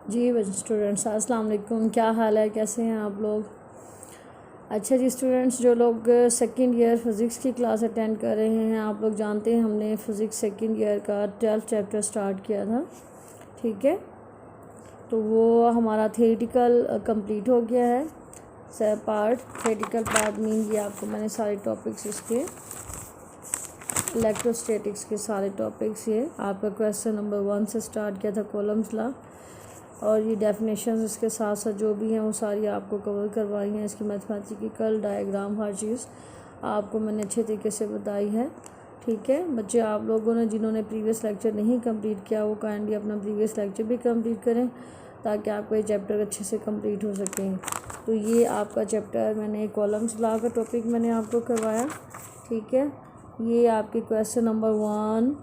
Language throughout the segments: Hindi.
जी स्टूडेंट्स, अस्सलाम वालेकुम। क्या हाल है, कैसे हैं आप लोग? अच्छा जी स्टूडेंट्स, जो लोग सेकंड ईयर फ़िज़िक्स की क्लास अटेंड कर रहे हैं, आप लोग जानते हैं हमने फ़िज़िक्स सेकंड ईयर का 12th चैप्टर स्टार्ट किया था। ठीक है, तो वो हमारा थियोरेटिकल कंप्लीट हो गया है। पार्ट थियोरेटिकल पार्ट मीन ये आपको मैंने सारे टॉपिक्स इसके इलेक्ट्रोस्टैटिक्स के सारे टॉपिक्स ये आपका क्वेश्चन नंबर 1 से स्टार्ट किया था, कॉलम्स लॉ, और ये डेफिनेशंस इसके साथ साथ जो भी हैं वो सारी आपको कवर करवाई हैं। इसकी मैथमेटिकल डायग्राम हर चीज़ आपको मैंने अच्छे तरीके से बताई है। ठीक है बच्चे, आप लोगों ने जिन्होंने प्रीवियस लेक्चर नहीं कंप्लीट किया वो काइंडली अपना प्रीवियस लेक्चर भी कंप्लीट करें ताकि आपका ये चैप्टर अच्छे से कंप्लीट हो सके। तो ये आपका चैप्टर मैंने कॉलम्स लॉ का टॉपिक मैंने आपको करवाया। ठीक है, ये आपके क्वेश्चन नंबर 1,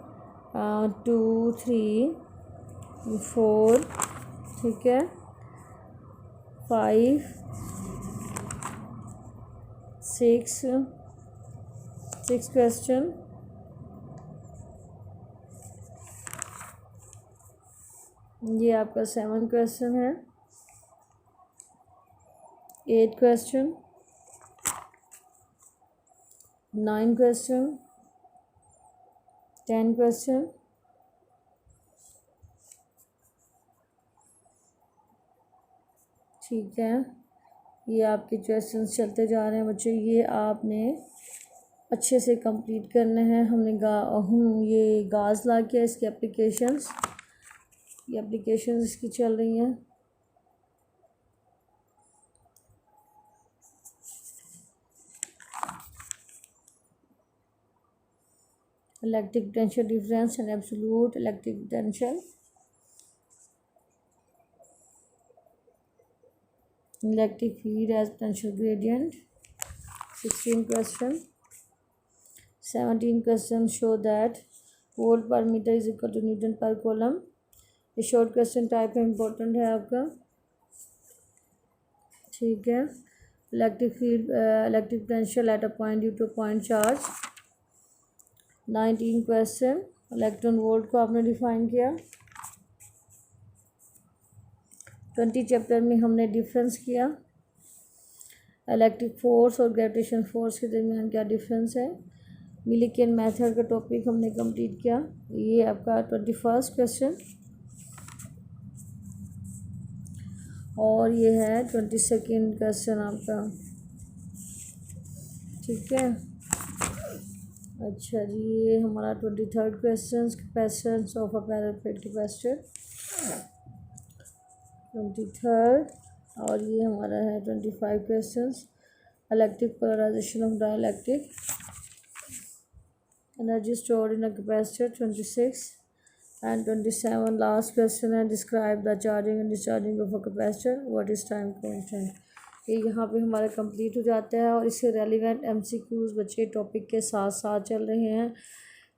2, 3, 4, ठीक है, 5, 6 क्वेश्चन, ये आपका 7 क्वेश्चन है, 8 क्वेश्चन, 9 क्वेश्चन, 10 क्वेश्चन, ठीक है। ये आपके क्वेश्चंस चलते जा रहे हैं बच्चे, ये आपने अच्छे से कंप्लीट करने हैं। हमने ये गाज ला किया, इसकी एप्लीकेशंस, ये एप्लीकेशंस इसकी चल रही हैं। Electric potential difference and absolute electric potential, electric field as potential gradient, 16 question, 17 question show that volt per metre is equal to newton per coulomb. ये शॉर्ट क्वेश्चन टाइप है, इम्पोर्टेंट है आपका। ठीक है, electric field electric potential at a point due to point charge, 19 question, electron volt को आपने डिफाइन किया। 20 चैप्टर में हमने डिफरेंस किया, इलेक्ट्रिक फोर्स और ग्रेविटेशन फोर्स के दरमियान क्या डिफरेंस है। मिलिकियन मेथड का टॉपिक हमने कंप्लीट किया। ये आपका 21st क्वेश्चन, और ये है 22nd क्वेश्चन आपका। ठीक है, अच्छा जी, ये हमारा 23rd question, capacitance of a parallel plate capacitor, 23rd, और ये हमारा है 25 questions, electric polarization of dielectric, energy stored in a capacitor, 26, and 27 last question है, describe the charging and discharging of a capacitor, what is time constant. ये यहाँ पे हमारा कंप्लीट हो जाता है, और इससे रेलिवेंट एमसीक्यूज बच्चे टॉपिक के साथ साथ चल रहे हैं।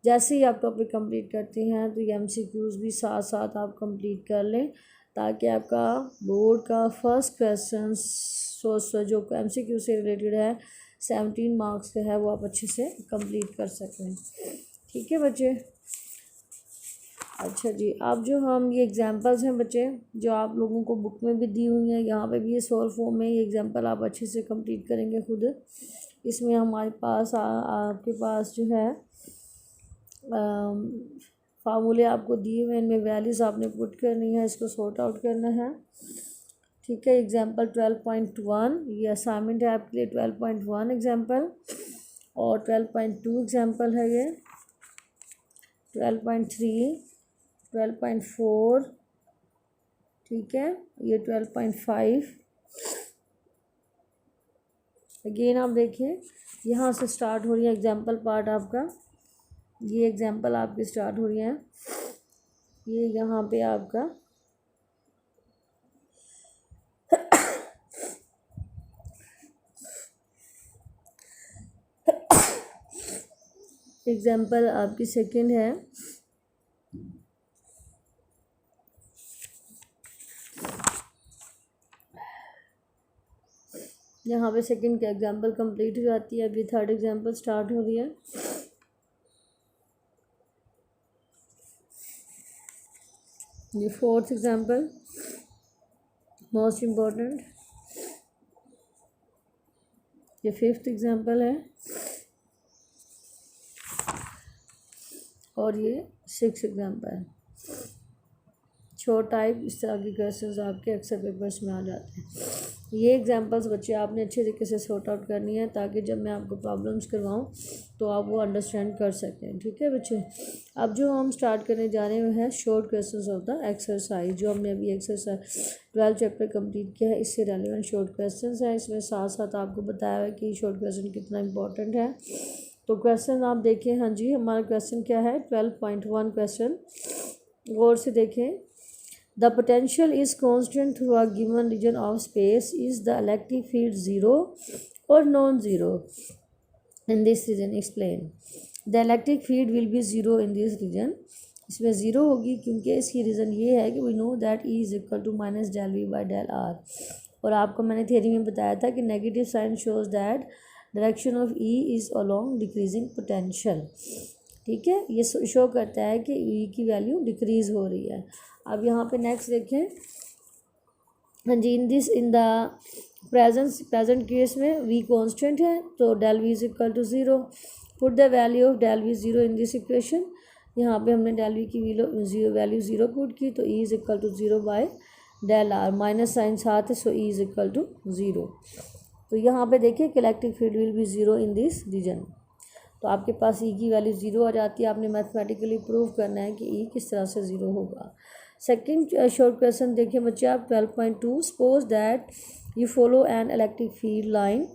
जैसे ही आप टॉपिक कंप्लीट करते हैं तो ये एमसीक्यूज भी साथ साथ आप कंप्लीट कर लें ताकि आपका बोर्ड का फर्स्ट क्वेश्चन जो एमसीक्यू से रिलेटेड है 17 मार्क्स का है वो आप अच्छे से कंप्लीट कर सकें। ठीक है बच्चे, अच्छा जी, अब जो हम ये एग्जांपल्स हैं बच्चे जो आप लोगों को बुक में भी दी हुई हैं, यहाँ पे भी ये सॉल्व फॉर्म में ये एग्जांपल आप अच्छे से कंप्लीट करेंगे खुद। इसमें हमारे पास आपके पास जो है फार्मूले आपको दिए हुए हैं, इनमें वैल्यूज़ आपने पुट करनी है, इसको सॉर्ट आउट करना है। ठीक है, एग्जांपल 12.1 ये असाइनमेंट है आपके लिए, 12.1 एग्जांपल, और 12.2 एग्जांपल है ये, 12.3, 12.4, ठीक है, ये 12.5। अगेन आप देखिए यहाँ से स्टार्ट हो रही है एग्जांपल पार्ट आपका, ये एग्जांपल आपकी स्टार्ट हो रही है, ये यहाँ पे आपका एग्जांपल आपकी सेकंड है। यहाँ पे सेकंड का एग्जांपल कंप्लीट हो जाती है, अभी थर्ड एग्जांपल स्टार्ट हो रही है। ये फोर्थ एग्जांपल, मोस्ट इम्पोर्टेंट। ये 5th एग्जाम्पल है और ये 6th एग्जाम्पल है। शॉर्ट टाइप इस तरह के क्वेश्चंस आपके अक्सर पेपर्स में आ जाते हैं। ये एग्जांपल्स बच्चे आपने अच्छे तरीके से सॉर्ट आउट करनी है ताकि जब मैं आपको प्रॉब्लम्स करवाऊँ तो आप वो अंडरस्टैंड कर सकें। ठीक है बच्चे, अब जो हम स्टार्ट करने जा रहे हैं short questions of the exercise. जो हमने अभी एक्सरसाइज 12 चैप्टर कंप्लीट किया है, इससे रेलिवेंट शॉर्ट क्वेश्चंस हैं। इसमें साथ साथ आपको बताया है कि शॉर्ट क्वेश्चन कितना इंपॉर्टेंट है। तो क्वेश्चन आप देखें। हाँ जी, हमारा क्वेश्चन क्या है? 12.1 क्वेश्चन गौर से देखें। The potential is constant through a given region of space. Is the electric field zero or non-zero in this region? Explain. The electric field will be zero in this region. इसमें ज़ीरो होगी क्योंकि इसकी रीज़न ये है कि we know that E is equal to minus del V by del R। और आपको मैंने थ्योरी में बताया था कि negative sign shows that direction of E is along decreasing potential. ठीक है, ये शो करता है कि E की वैल्यू डिक्रीज़ हो रही है। अब यहाँ पे नेक्स्ट देखें। हाँ जी, इन द प्रेजेंट केस में V कांस्टेंट है तो del V is equal to zero. Put the value of del V zero in this equation. यहाँ पे हमने डेल V की वैल्यू ज़ीरो पुट की तो E is equal to zero by del R। Minus sign साथ है so E is equal to zero. तो यहाँ पे देखिए electric field will be zero in this reason. तो आपके पास E की वैल्यू ज़ीरो आ जाती है। आपने मैथमेटिकली प्रूव करना है कि E किस तरह से ज़ीरो होगा। सेकंड शॉर्ट क्वेश्चन देखिए बच्चे आप 12.2। Suppose that you follow an electric field line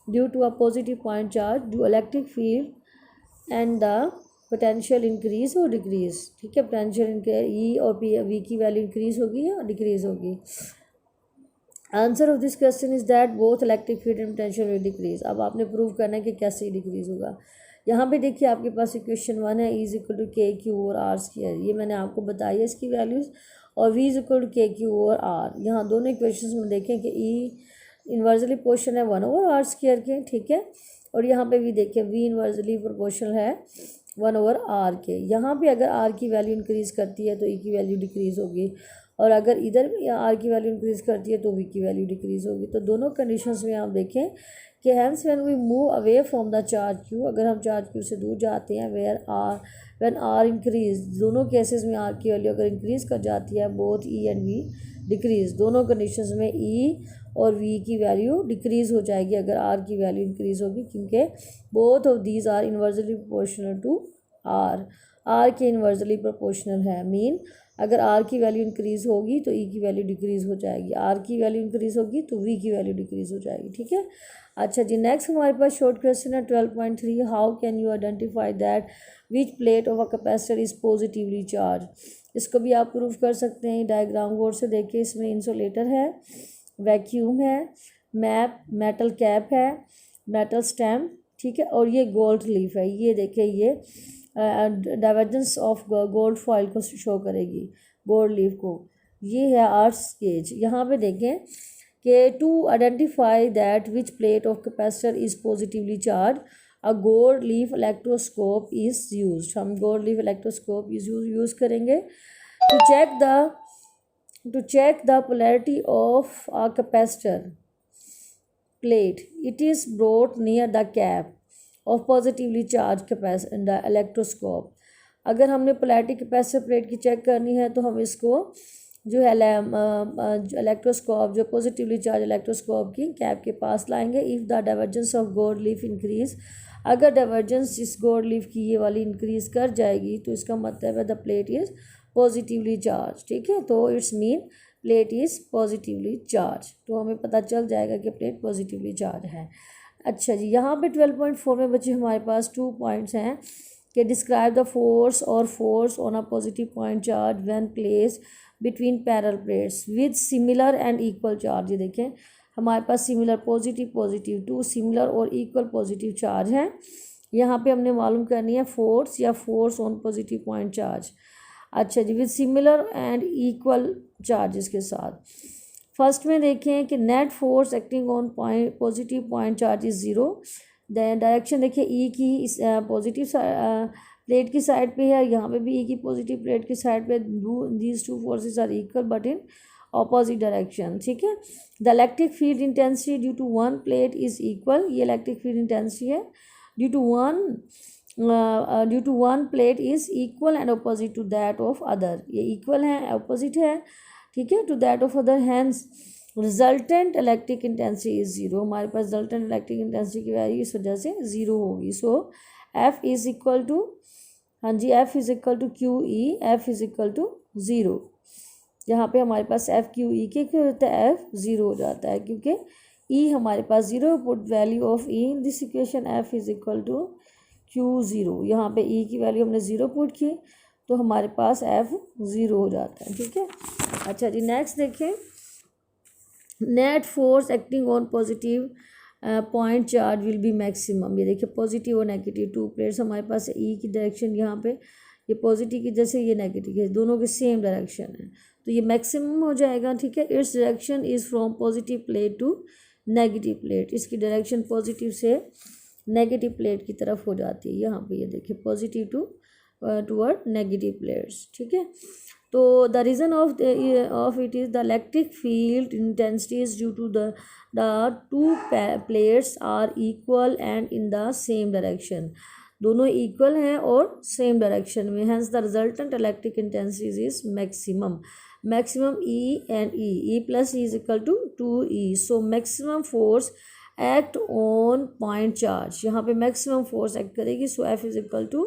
due to a positive point charge. Do electric field and the potential increase और डिक्रीज। ठीक है, पोटेंशियल E और V की वैल्यू इंक्रीज होगी या डिक्रीज होगी। Answer of this question is that both electric field and potential will decrease. अब आपने प्रूव करना है कि कैसे डिक्रीज होगा। यहाँ पे देखिए आपके पास इक्वेशन 1 है, E इज इक्वल टू के क्यू और आर स्क्वायर। ये मैंने आपको बताई है इसकी वैल्यूज़। और V इज इक्वल टू के क्यू और आर। यहाँ दोनों इक्वेशन में देखें कि E इन्वर्सली प्रोपोर्शनल है 1 ओवर आर स्क्वायर के। ठीक है, और यहाँ पे भी देखें V इन्वर्सली प्रोपोर्शनल है 1 ओवर आर के। यहाँ पे अगर आर की वैल्यू इंक्रीज़ करती है तो E की वैल्यू डिक्रीज़ होगी, और अगर इधर आर की वैल्यू इंक्रीज़ करती है तो V की वैल्यू डिक्रीज़ होगी। तो दोनों कंडीशंस में आप देखें कि hence when we move away from the charge q, अगर हम चार्ज क्यू से दूर जाते हैं, व्हेन आर इंक्रीज, दोनों केसेस में आर की वैल्यू अगर इंक्रीज़ कर जाती है, both E and V decrease. दोनों कंडीशंस में E और V की वैल्यू डिक्रीज़ हो जाएगी अगर आर की वैल्यू इंक्रीज़ होगी, क्योंकि both of these are inversely proportional to r के इन्वर्सली प्रोपोर्शनल है। मीन अगर आर की वैल्यू इंक्रीज़ होगी तो E की वैल्यू डिक्रीज़ हो जाएगी, आर की वैल्यू इंक्रीज़ होगी तो V की वैल्यू डिक्रीज़ हो जाएगी। ठीक है, अच्छा जी, नेक्स्ट हमारे पास शॉर्ट क्वेश्चन है 12.3। How can you identify that which plate of a capacitor is positively charge. इसको भी आप प्रूव कर सकते हैं। डायग्राम गौर से देखिए। इसमें इंसुलेटर है, वैक्यूम है, मेटल कैप है, मेटल स्टैम्प। ठीक है, और ये गोल्ड लीफ है। ये देखिए, ये डाइवर्जेंस ऑफ गोल्ड फॉइल को शो करेगी, गोल्ड लीफ को। ये है आर्ट्स गेज। यहाँ पे देखें कि to identify that which plate of capacitor is positively charge a gold leaf electroscope is use. हम गोल्ड लीफ इलेक्ट्रोस्कोप यूज़ करेंगे to check the polarity of a capacitor plate. It is brought near the cap of positively charge capacitor electroscope. अगर हमने पोलैरिटी कैपेसिटर प्लेट की चेक करनी है तो हम इसको जो है इलेक्ट्रोस्कोप, जो पॉजिटिवली चार्ज इलेक्ट्रोस्कोप की कैप के पास लाएंगे। If the divergence of gold leaf increase, अगर डाइवर्जेंस इस गोल्ड लीफ की ये वाली इंक्रीज कर जाएगी तो इसका मतलब है the plate is positively charge. ठीक है, तो it's mean plate is positively charge. तो हमें पता चल जाएगा कि प्लेट पॉजिटिवली चार्ज है। अच्छा जी, यहाँ पे 12.4 में बच्चे हमारे पास 2 पॉइंट्स हैं कि डिस्क्राइब द फोर्स और force on a positive point charge when place between parallel plates with similar and equal charge. ये देखें हमारे पास सिमिलर पॉजिटिव 2 सिमिलर और इक्वल पॉजिटिव चार्ज हैं। यहाँ पे हमने मालूम करनी है फोर्स या force on positive point charge. अच्छा जी, with similar and equal charges के साथ। फर्स्ट में देखें कि net force acting on positive point charge is zero. Then direction देखिए E की इस पॉजिटिव प्लेट की साइड पे है, यहाँ पे भी E की पॉजिटिव प्लेट की साइड पे। These two forces are equal but in opposite direction, ठीक है। The electric field intensity due to one plate is equal, ये इलेक्ट्रिक फील्ड इंटेंसिटी है due to one plate is equal and opposite to that of other, ये इक्वल है अपोजिट है, ठीक है, to that of other, hence resultant electric intensity is zero, हमारे पास रिजल्टेंट इलेक्ट्रिक इंटेंसिटी की वैल्यू इस वजह से जीरो होगी। So F is equal to, हाँ जी, F is equal to Q E, F is equal to zero, यहाँ पे हमारे पास एफ क्यू ई के क्या होता है, एफ ज़ीरो हो जाता है क्योंकि ई हमारे पास zero, put value of E in this equation, F is equal to Q zero, यहाँ पे ई की वैल्यू हमने ज़ीरो पुट की तो हमारे पास एफ ज़ीरो हो जाता है, ठीक है। अच्छा जी, नेक्स्ट देखें, net force acting on positive point charge will be maximum, ये देखिए पॉजिटिव और नेगेटिव टू प्लेट्स हमारे पास, ई की डायरेक्शन यहाँ पे ये पॉजिटिव की जैसे ये नेगेटिव की, दोनों के सेम डायरेक्शन है तो ये मैक्सिमम हो जाएगा, ठीक है। Its direction is from positive plate to negative plate, इसकी डायरेक्शन पॉजिटिव से नेगेटिव प्लेट की तरफ हो जाती है, यहाँ पे ये देखिए positive to toward negative plates, ठीक है। तो the reason of it is the electric field intensity is due to the two plates are equal and in the same direction, दोनों इक्वल हैं और सेम डायरेक्शन में, hence the resultant electric intensity is maximum, maximum E and E plus E is equal to 2E, so maximum force act on point charge, यहाँ पे मैक्सिमम फोर्स एक्ट करेगी, so F is equal to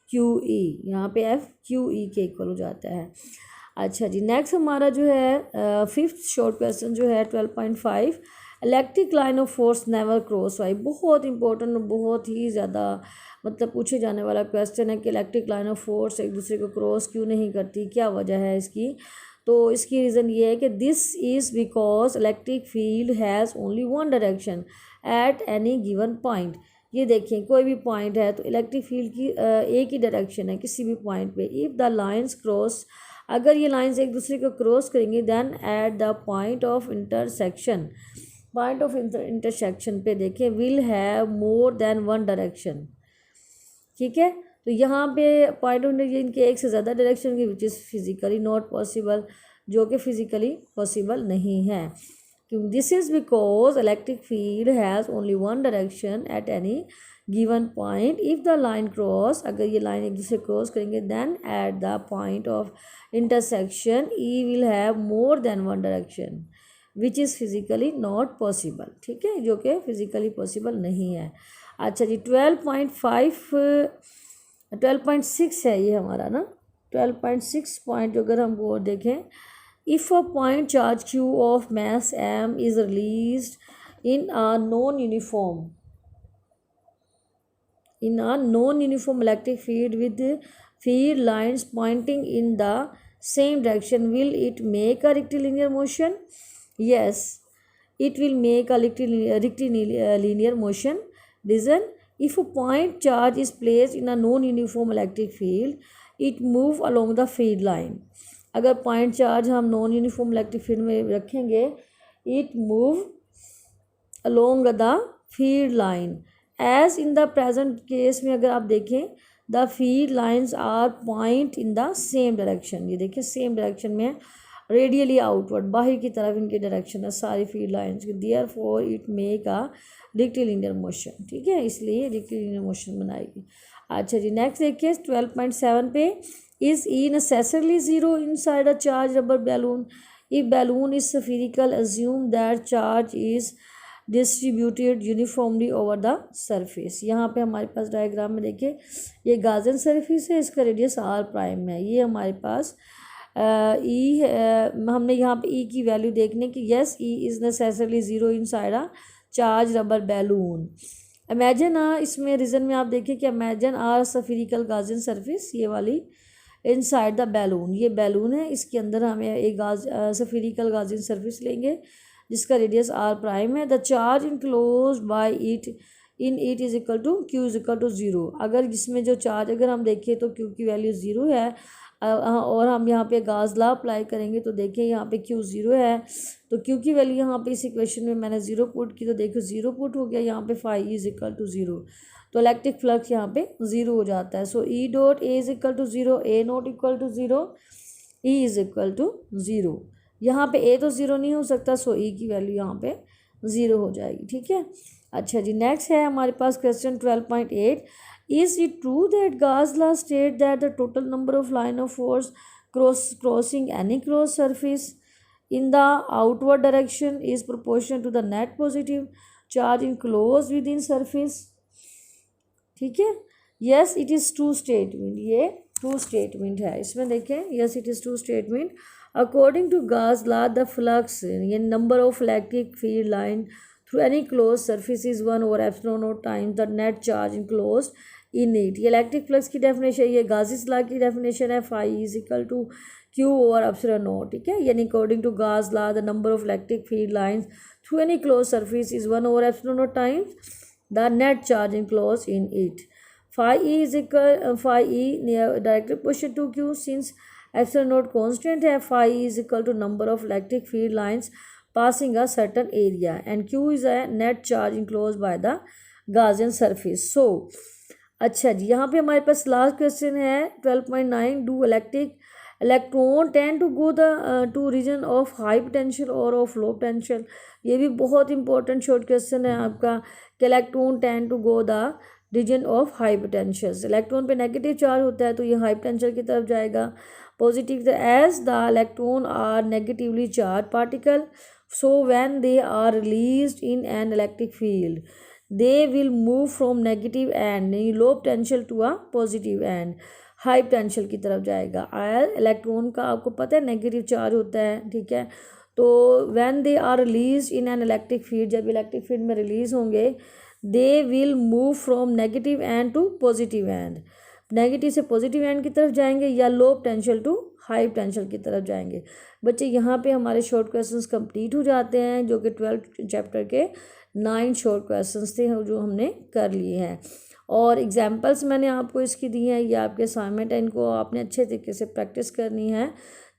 Q E, यहाँ पे एफ क्यू ई के इक्वल हो जाता है। अच्छा जी, नेक्स्ट हमारा जो है फिफ्थ शॉर्ट क्वेश्चन जो है 12.5, electric line of force never cross why, बहुत इंपॉर्टेंट, बहुत ही ज़्यादा मतलब पूछे जाने वाला क्वेश्चन है कि इलेक्ट्रिक लाइन ऑफ फोर्स एक दूसरे को क्रॉस क्यों नहीं करती, क्या वजह है इसकी। तो इसकी रीज़न ये है कि this is because electric field has only one direction at any given point, ये देखें कोई भी पॉइंट है तो इलेक्ट्रिक फील्ड की एक ही डायरेक्शन है किसी भी पॉइंट पे, इफ़ द लाइन्स क्रॉस, अगर ये लाइन्स एक दूसरे को क्रॉस करेंगी, then at the point of intersection, point of intersection पे देखें will have more than one direction, ठीक है। तो यहाँ पे पॉइंट ऑफ इंटरसेक्शन के एक से ज़्यादा डायरेक्शन की, which is physically not possible, जो कि फिजिकली पॉसिबल नहीं है, क्योंकि this is because electric field has only one direction at any given point, if the line cross, अगर ये लाइन एक दूसरे क्रॉस करेंगे, then at the point of intersection E will have more than one direction which is physically not possible, ठीक है, जो कि फिजिकली पॉसिबल नहीं है। अच्छा जी, 12.6 है ये हमारा ना, 12.6 पॉइंट जो अगर हम वो देखें, if a point charge Q of mass m is released in a non uniform electric field with field lines pointing in the same direction, will it make a rectilinear motion? Yes, it will make a rectilinear motion. Reason, if a point charge is placed in a non-uniform electric field, it move along the field line. अगर point charge हम non uniform electric field में रखेंगे, it move along the field line. As in the present case में अगर आप देखें, the field lines are point in the same direction. ये देखिए same direction में रेडियली आउटवर्ड, बाहर की तरफ इनकी डायरेक्शन है सारी फील्ड लाइंस की, therefore it make a rectilinear motion, ठीक है, इसलिए रेक्टिलिनियर मोशन बनाएगी। अच्छा जी, नेक्स्ट देखिए 12.7 पे, is E necessarily zero inside a charge rubber balloon, if balloon is spherical assume that charge is distributed uniformly over the surface. यहाँ पे हमारे पास डायग्राम में देखिए ये गाजन सरफेस है, इसका रेडियस r प्राइम है, ये हमारे पास ई हमने यहाँ पे ई की वैल्यू देखने की, yes E is necessarily zero inside a charge rubber balloon. Imagine इसमें रीज़न में आप देखिए कि इमेजिन आर स्फीरिकल गाजन सरफेस, ये वाली इनसाइड द बैलून, ये बैलून है, इसके अंदर हमें एक स्फीरिकल गाजन सरफेस लेंगे जिसका रेडियस r प्राइम है, the charge enclosed by it in it is equal to q is equal to zero. अगर जिसमें जो चार्ज अगर हम देखें तो क्यू की वैल्यू ज़ीरो है, और हम यहाँ पे गाज लॉ अप्लाई करेंगे तो देखिए यहाँ पे क्यू ज़ीरो है, तो क्यू की वैल्यू यहाँ पे इस इक्वेशन में मैंने ज़ीरो पुट की तो देखो ज़ीरो पुट हो गया, यहाँ पे phi is equal to zero, तो इलेक्ट्रिक फ्लक्स यहाँ पे ज़ीरो हो जाता है। So E dot A is equal to zero, A not equal to zero, E is equal to zero. यहाँ पे ए तो ज़ीरो नहीं हो सकता, सो ई की वैल्यू यहाँ पे ज़ीरो हो जाएगी। ठीक है, अच्छा जी, नेक्स्ट है हमारे पास question 12.8। Is it true that Gauss law state that the total number of line of force crossing any cross surface in the outward direction is proportional to the net positive charge enclosed within surface? ठीक है, yes it is true statement, ये ट्रू स्टेटमेंट है। इसमें देखें, yes it is true statement. According to Gauss law the flux ये number of electric field line through any close surface is 1/ε0 times the net charge enclosed in it. ये इलेक्ट्रिक फ्लक्स की डेफिनेशन, ये गाउस लॉ की डेफिनेशन है, phi is equal to Q/ε0। ठीक है, यानी according to Gauss law the number of electric field lines through any close surface is 1/ε0 times the net charge enclosed in it. phi e directly question to Q since ε0 constant है, phi is equal to number of electric field lines passing a certain area and Q is a net charge enclosed by the Gaussian surface. So अच्छा जी, यहाँ पे हमारे पास लास्ट क्वेश्चन है 12.9। Do electron tend to go the two region of high potential और ऑफ लो पोटेंशियल। ये भी बहुत इंपॉर्टेंट शॉर्ट क्वेश्चन है आपका कि electron tend to go the region of high potential. Electron पे नेगेटिव चार्ज होता है तो ये हाई पोटेंशियल की तरफ जाएगा, positive as the electron are negatively charge particle, so when they are released in an electric field they will move from negative and low potential to a positive and high potential की तरफ जाएगा। इलेक्ट्रॉन का आपको पता है नेगेटिव चार्ज होता है, ठीक है, तो when they are release in an electric field, जब इलेक्ट्रिक फील्ड में रिलीज होंगे, they will move from negative end to positive end, negative से पॉजिटिव एंड की तरफ जाएंगे या low potential to high potential की तरफ जाएंगे। बच्चे यहाँ पे हमारे शॉर्ट क्वेश्चंस कंप्लीट हो जाते हैं, जो कि 12 चैप्टर के 9 शॉर्ट क्वेश्चंस थे जो हमने कर लिए हैं, और एग्जांपल्स मैंने आपको इसकी दी हैं। ये आपके असाइनमेंट है, इनको आपने अच्छे तरीके से प्रैक्टिस करनी है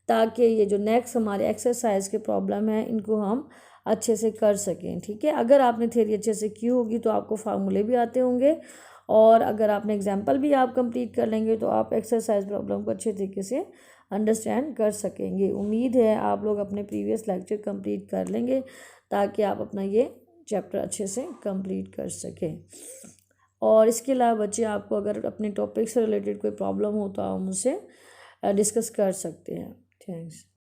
ताकि ये जो नेक्स्ट हमारे एक्सरसाइज के प्रॉब्लम है इनको हम अच्छे से कर सकें। ठीक है, अगर आपने थ्योरी अच्छे से की होगी तो आपको फार्मूले भी आते होंगे, और अगर आपने एग्जाम्पल भी आप कंप्लीट कर लेंगे तो आप एक्सरसाइज प्रॉब्लम को अच्छे तरीके से अंडरस्टैंड कर सकेंगे। उम्मीद है आप लोग अपने प्रीवियस लेक्चर कंप्लीट कर लेंगे ताकि आप अपना ये चैप्टर अच्छे से कंप्लीट कर सकें। और इसके अलावा बच्चे आपको अगर अपने टॉपिक से रिलेटेड कोई प्रॉब्लम हो तो आप मुझसे डिस्कस कर सकते हैं। थैंक्स।